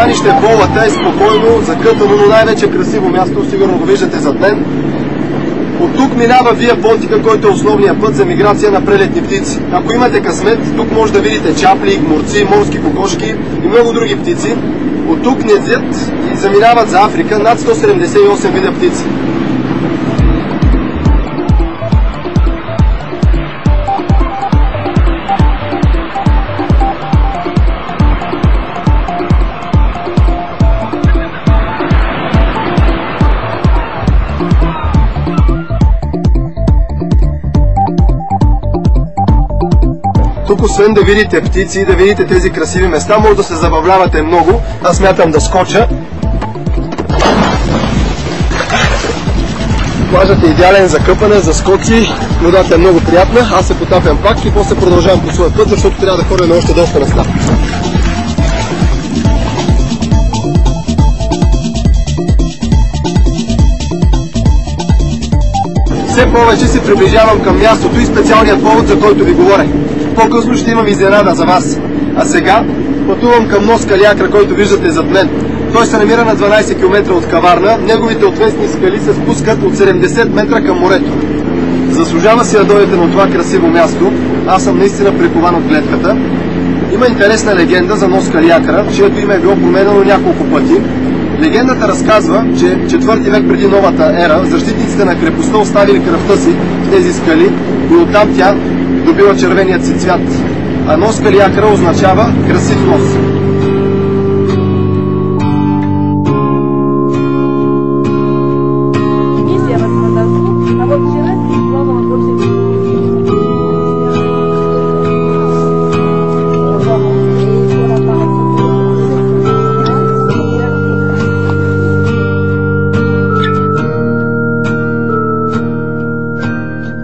пристанище Болата е спокойно, закътано, но най-вече красиво място, сигурно го виждате зад мен. От тук минава Вия Понтика, който е основният път за миграция на прелетни птици. Ако имате късмет, тук може да видите чапли, гмурци, морски кокошки и много други птици. От тук гнездят и заминават за Африка над 178 вида птици. Тук освен да видите птици и да видите тези красиви места, може да се забавлявате много. Аз смятам да скоча. Плажът е идеален за къпане, за скоци, водата е много приятна. Аз се потапям пак и после продължавам по своя път, защото трябва да ходя на още доста места. Все повече се приближавам към мястото и специалният повод, за който ви говорех. По-късно ще имам изненада за вас. А сега пътувам към нос Калиакра, който виждате зад мен. Той се намира на 12 км от Каварна. Неговите отвесни скали се спускат от 70 метра към морето. Заслужава си да дойдете на това красиво място. Аз съм наистина прикован от гледката. Има интересна легенда за нос Калиакра, чието име е било променено няколко пъти. Легендата разказва, че 4 век преди новата ера защитниците на крепостта оставили кръвта си в тези скали и оттам тя добива червеният си цвят. А нос Калиакра означава красив нос.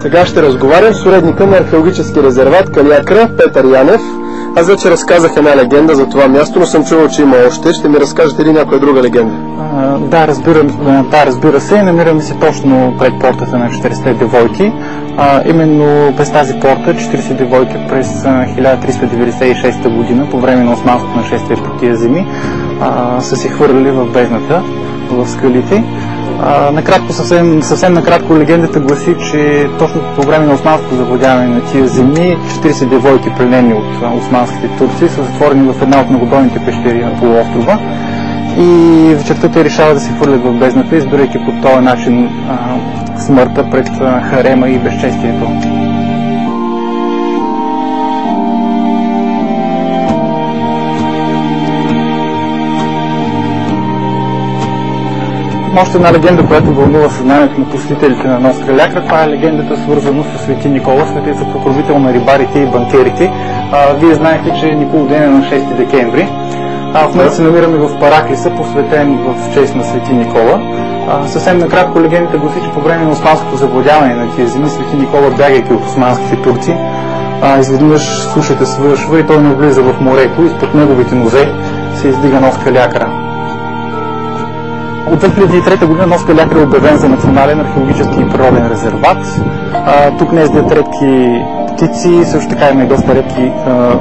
Сега ще разговарям с уредника на археологически резерват Калиакра, Петър Янев. Аз вече разказах една легенда за това място, но съм чувал, че има още. Ще ми разкажете ли някоя друга легенда? Разбира се. Намираме се точно пред портата на 40 девойки. Именно през тази порта 40 девойки през 1396 година, по време на османското нашествие по тия земи, са се хвърляли в бездната, в скалите. Съвсем накратко легендата гласи, че точно по време на османското завладяване на тия земи 40 девойки, пленени от османските турци, са затворени в една от многобройните пещери на полуострова и вечерта те решават да се хвърлят в бездната, избирайки по този начин смъртта пред харема и безчестието. Още една легенда, която вълнува съзнанието на посетителите на нос Калиакра, това е легендата, свързана с Свети Никола, светица покровител на рибарите и банкерите. Вие знаете, че Николоден е на 6 декември. В момента се намираме в Параклиса, посветен в чест на Свети Никола. Съвсем накратко легендата гласи, че по време на османското завладяване на тия земи, Свети Никола, бягайки от османските турци, изведнъж сушата свършва и той не влиза в морето, и под неговите нозе се издига нос Калиакра. От 2003 година нос Калиакра е обявен за национален археологически и природен резерват. Тук гнездят редки птици, също така има и доста редки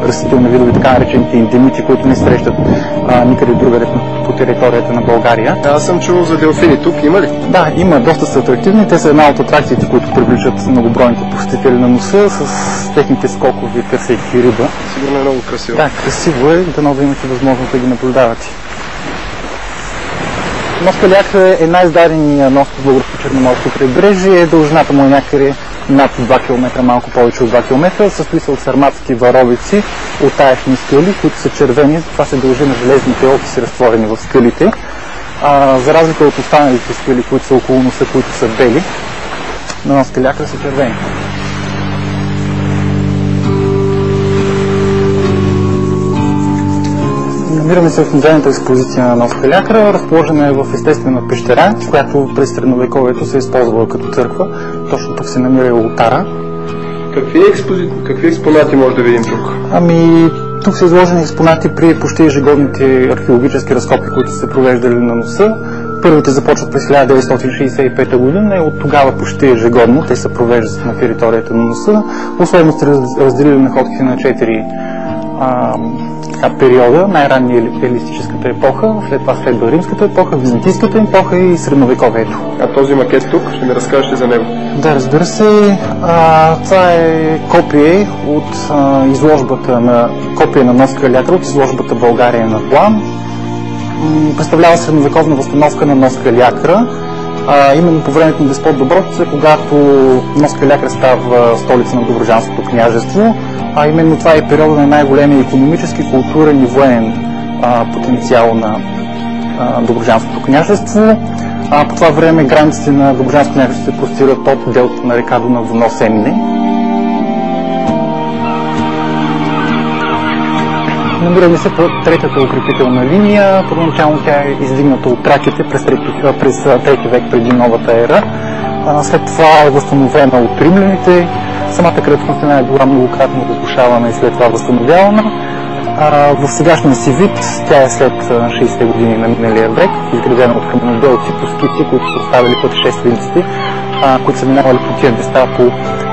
растителни видове, така наречените индемити, които не срещат никъде другаде по територията на България. Аз съм чувал за делфини. Тук има ли? Да, има. Доста са атрактивни. Те са една от атракциите, които привличат многобройните посетители на носа с техните скокови, търсейки риба. Сигурно е много красиво. Да, красиво е. Дано да имате възможност да ги наблюдавате. Нос Калиакра е най-издадения нос по българско черноморско крайбрежие. Дължината му е някъде над 2 км, малко повече от 2 км. Състои се от сарматски варовици, оттаешни скали, които са червени. Това се дължи на железните окиси, разтворени в скалите. За разлика от останалите скали, които са около носа, които са бели, на нос Калиакра са червени. Намираме се в музейната експозиция на нос Калиакра. Разположена е в естествена пещера, която през средновековието се е използвала като църква. Точно тук се намира и олтара. Какви експонати може да видим тук? Тук са изложени експонати при почти ежегодните археологически разкопки, които са провеждали на носа. Първите започват през 1965 година и от тогава почти ежегодно те се провеждат на територията на носа. Условно сте разделили находките на 4 периода, най-ранния елистическата епоха, след това следва римската епоха, византийската епоха и средновековието. А този макет тук, ще ми разкажеш ли за него? Да, разбира се. Това е копие от изложбата на нос Калиакра от изложбата България на План. Представлява средновековна възстановка на нос Калиакра. Именно по времето на Деспот Добротица, когато нос Калиакра става столица на Добруджанското княжество, именно това е периода на най-големия икономически, културен и военен потенциал на Добруджанското княжество. По това време границите на Добруджанското княжество се простират от делтата на река Дунав до нос Емне. Намираме се третата укрепителна линия. Първоначално тя е издигната от траките през 3 век преди новата ера. След това е възстановена от римляните. Самата крепостна стена е била многократно разрушавана и след това възстановявана. В сегашния си вид тя е след 60-те години на миналия век, изградена от каменоделци по скици, които са оставили пътешествениците, които са минавали по тия места по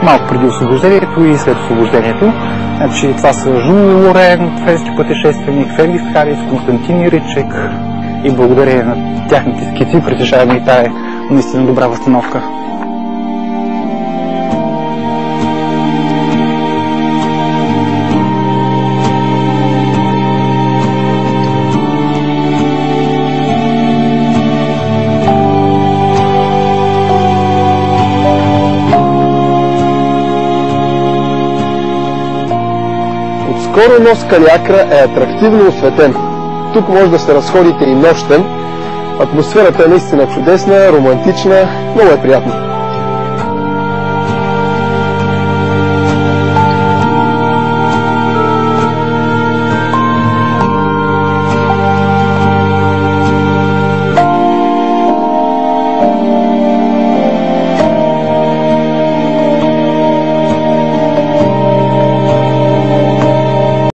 малко преди освобождението и след освобождението. Значи, това са Жул Лорен, френски пътешественик, Феликс Харис, Константин Иричек и благодарение на тяхните скици притежаваме и тая наистина добра възстановка. Скоро нос Калиакра е атрактивно осветен. Тук може да се разходите и нощем. Атмосферата е наистина чудесна, романтична, много е приятно.